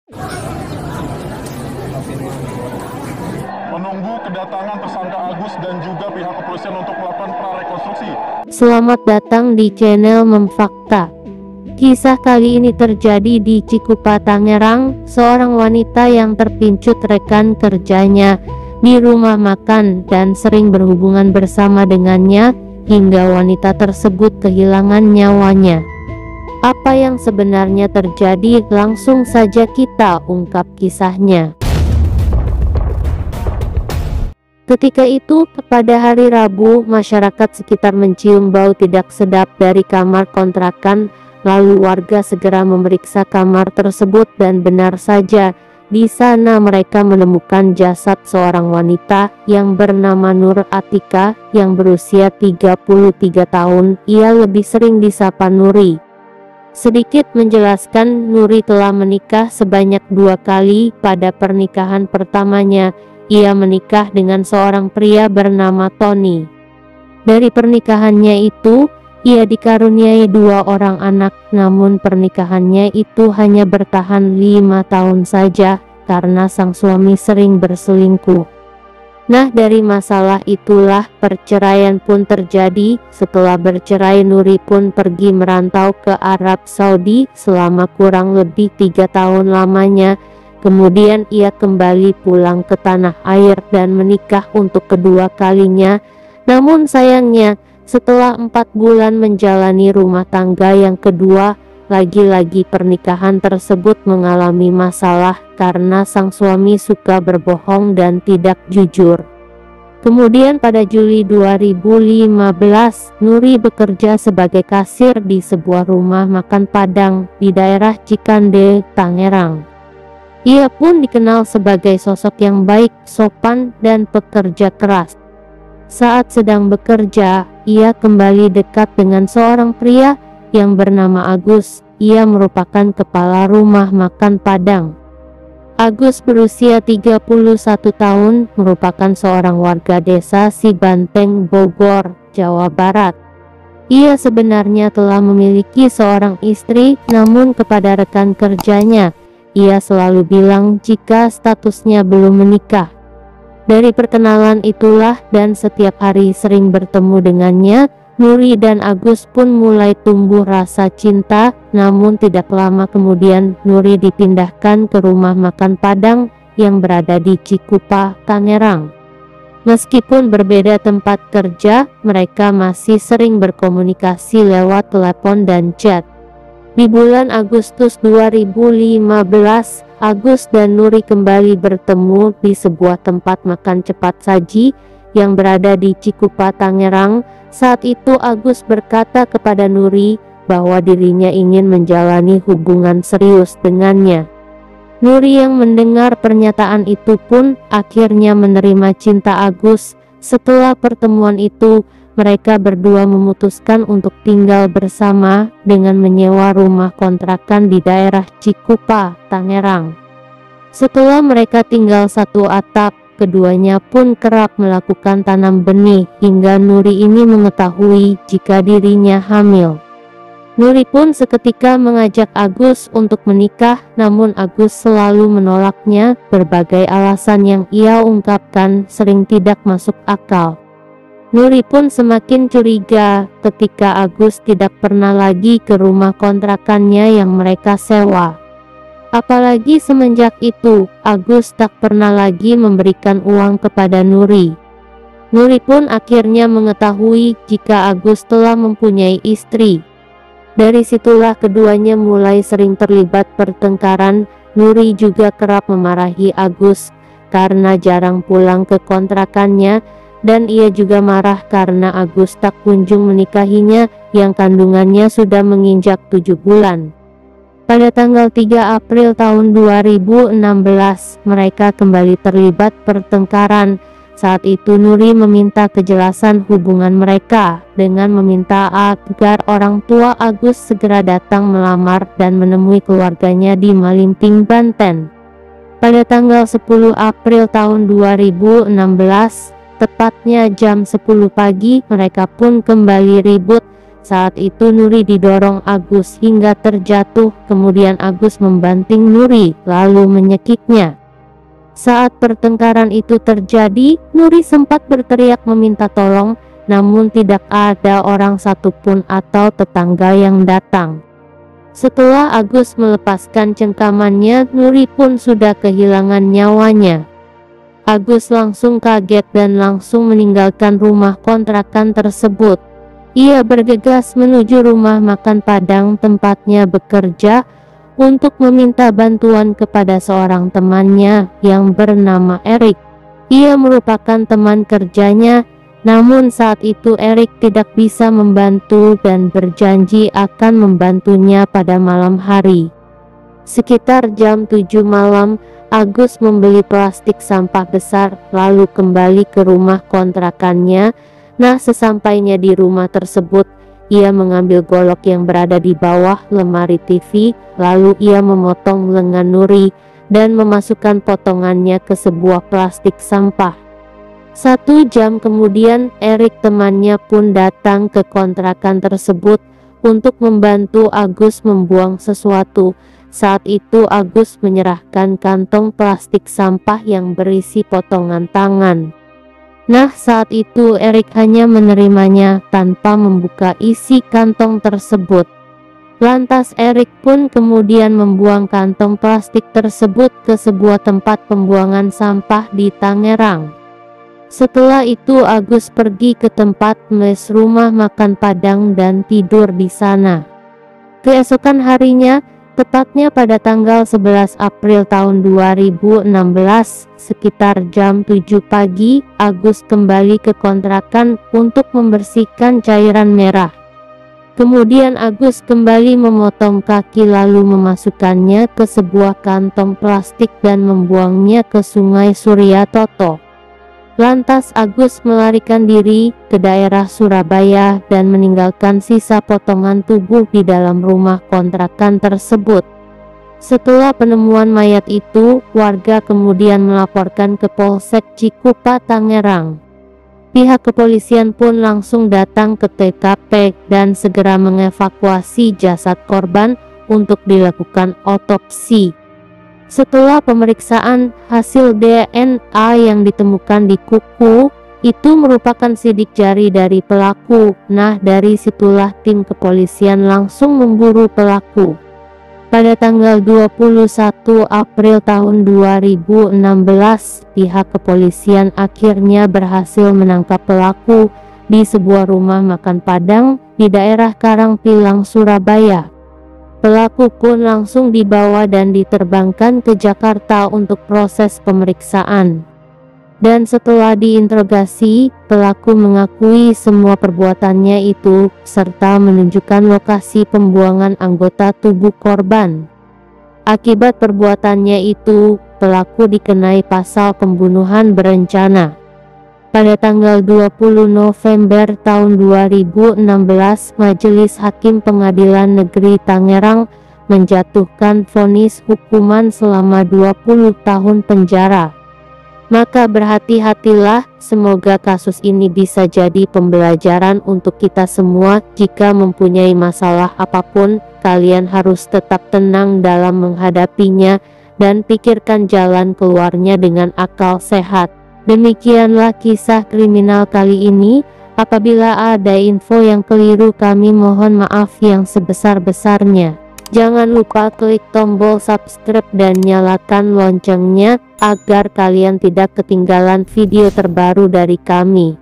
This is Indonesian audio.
Menunggu kedatangan tersangka Agus dan juga pihak kepolisian untuk melakukan prarekonstruksi. Selamat datang di channel Memfakta. Kisah kali ini terjadi di Cikupa, Tangerang. Seorang wanita yang terpincut rekan kerjanya di rumah makan dan sering berhubungan bersama dengannya hingga wanita tersebut kehilangan nyawanya. Apa yang sebenarnya terjadi? Langsung saja kita ungkap kisahnya. Ketika itu, pada hari Rabu, masyarakat sekitar mencium bau tidak sedap dari kamar kontrakan. Lalu warga segera memeriksa kamar tersebut dan benar saja di sana mereka menemukan jasad seorang wanita yang bernama Nur Atika yang berusia 33 tahun. Ia lebih sering disapa Nuri. Sedikit menjelaskan, Nuri telah menikah sebanyak 2 kali. Pada pernikahan pertamanya, ia menikah dengan seorang pria bernama Tony. Dari pernikahannya itu, ia dikaruniai 2 orang anak, namun pernikahannya itu hanya bertahan 5 tahun saja karena sang suami sering berselingkuh. Nah, dari masalah itulah perceraian pun terjadi. Setelah bercerai, Nuri pun pergi merantau ke Arab Saudi selama kurang lebih 3 tahun lamanya. Kemudian ia kembali pulang ke tanah air dan menikah untuk kedua kalinya. Namun sayangnya, setelah 4 bulan menjalani rumah tangga yang kedua, lagi-lagi pernikahan tersebut mengalami masalah karena sang suami suka berbohong dan tidak jujur. Kemudian pada Juli 2015, Nuri bekerja sebagai kasir di sebuah rumah makan Padang di daerah Cikande, Tangerang. Ia pun dikenal sebagai sosok yang baik, sopan, dan pekerja keras. Saat sedang bekerja, ia kembali dekat dengan seorang pria yang bernama Agus. Ia merupakan kepala rumah makan Padang. Agus berusia 31 tahun, merupakan seorang warga desa Cibanteng, Bogor, Jawa Barat. Ia sebenarnya telah memiliki seorang istri, namun kepada rekan kerjanya, ia selalu bilang jika statusnya belum menikah. Dari perkenalan itulah dan setiap hari sering bertemu dengannya, Nuri dan Agus pun mulai tumbuh rasa cinta. Namun tidak lama kemudian Nuri dipindahkan ke rumah makan Padang yang berada di Cikupa, Tangerang. Meskipun berbeda tempat kerja, mereka masih sering berkomunikasi lewat telepon dan chat. Di bulan Agustus 2015, Agus dan Nuri kembali bertemu di sebuah tempat makan cepat saji yang berada di Cikupa, Tangerang. Saat itu Agus berkata kepada Nuri bahwa dirinya ingin menjalani hubungan serius dengannya. Nuri yang mendengar pernyataan itu pun akhirnya menerima cinta Agus. Setelah pertemuan itu, mereka berdua memutuskan untuk tinggal bersama dengan menyewa rumah kontrakan di daerah Cikupa, Tangerang. Setelah mereka tinggal satu atap, keduanya pun kerap melakukan tanam benih hingga Nuri ini mengetahui jika dirinya hamil. Nuri pun seketika mengajak Agus untuk menikah, namun Agus selalu menolaknya. Berbagai alasan yang ia ungkapkan sering tidak masuk akal. Nuri pun semakin curiga ketika Agus tidak pernah lagi ke rumah kontrakannya yang mereka sewa. Apalagi semenjak itu, Agus tak pernah lagi memberikan uang kepada Nuri. Nuri pun akhirnya mengetahui jika Agus telah mempunyai istri. Dari situlah keduanya mulai sering terlibat pertengkaran. Nuri juga kerap memarahi Agus karena jarang pulang ke kontrakannya. Dan ia juga marah karena Agus tak kunjung menikahinya yang kandungannya sudah menginjak 7 bulan. Pada tanggal 3 April tahun 2016, mereka kembali terlibat pertengkaran. Saat itu Nuri meminta kejelasan hubungan mereka dengan meminta agar orang tua Agus segera datang melamar dan menemui keluarganya di Malimping, Banten. Pada tanggal 10 April tahun 2016, tepatnya jam 10 pagi, mereka pun kembali ribut Saat itu Nuri didorong Agus hingga terjatuh, kemudian Agus membanting Nuri lalu menyekiknya. Saat pertengkaran itu terjadi, Nuri sempat berteriak meminta tolong, namun tidak ada orang satupun atau tetangga yang datang. Setelah Agus melepaskan cengkamannya, Nuri pun sudah kehilangan nyawanya. Agus langsung kaget dan langsung meninggalkan rumah kontrakan tersebut. Ia bergegas menuju rumah makan Padang tempatnya bekerja untuk meminta bantuan kepada seorang temannya yang bernama Erik. Ia merupakan teman kerjanya, namun saat itu Erik tidak bisa membantu dan berjanji akan membantunya pada malam hari. Sekitar jam 7 malam, Agus membeli plastik sampah besar lalu kembali ke rumah kontrakannya. Nah, sesampainya di rumah tersebut, ia mengambil golok yang berada di bawah lemari TV, lalu ia memotong lengan Nuri dan memasukkan potongannya ke sebuah plastik sampah. 1 jam kemudian, Erik temannya pun datang ke kontrakan tersebut untuk membantu Agus membuang sesuatu. Saat itu Agus menyerahkan kantong plastik sampah yang berisi potongan tangan. Nah, saat itu Erik hanya menerimanya tanpa membuka isi kantong tersebut. Lantas Erik pun kemudian membuang kantong plastik tersebut ke sebuah tempat pembuangan sampah di Tangerang. Setelah itu Agus pergi ke tempat mes rumah makan Padang dan tidur di sana. Keesokan harinya, tepatnya pada tanggal 11 April tahun 2016, sekitar jam 7 pagi, Agus kembali ke kontrakan untuk membersihkan cairan merah. Kemudian Agus kembali memotong kaki lalu memasukkannya ke sebuah kantong plastik dan membuangnya ke Sungai Surya Toto. Lantas Agus melarikan diri ke daerah Surabaya dan meninggalkan sisa potongan tubuh di dalam rumah kontrakan tersebut. Setelah penemuan mayat itu, warga kemudian melaporkan ke Polsek Cikupa Tangerang. Pihak kepolisian pun langsung datang ke TKP dan segera mengevakuasi jasad korban untuk dilakukan otopsi. Setelah pemeriksaan, hasil DNA yang ditemukan di kuku itu merupakan sidik jari dari pelaku. Nah, dari situlah tim kepolisian langsung memburu pelaku. Pada tanggal 21 April tahun 2016, pihak kepolisian akhirnya berhasil menangkap pelaku di sebuah rumah makan Padang di daerah Karangpilang, Surabaya. Pelaku pun langsung dibawa dan diterbangkan ke Jakarta untuk proses pemeriksaan. Dan setelah diinterogasi, pelaku mengakui semua perbuatannya itu, serta menunjukkan lokasi pembuangan anggota tubuh korban. Akibat perbuatannya itu, pelaku dikenai pasal pembunuhan berencana. Pada tanggal 20 November tahun 2016, Majelis Hakim Pengadilan Negeri Tangerang menjatuhkan vonis hukuman selama 20 tahun penjara. Maka berhati-hatilah, semoga kasus ini bisa jadi pembelajaran untuk kita semua. Jika mempunyai masalah apapun, kalian harus tetap tenang dalam menghadapinya dan pikirkan jalan keluarnya dengan akal sehat. Demikianlah kisah kriminal kali ini. Apabila ada info yang keliru, kami mohon maaf yang sebesar-besarnya. Jangan lupa klik tombol subscribe dan nyalakan loncengnya agar kalian tidak ketinggalan video terbaru dari kami.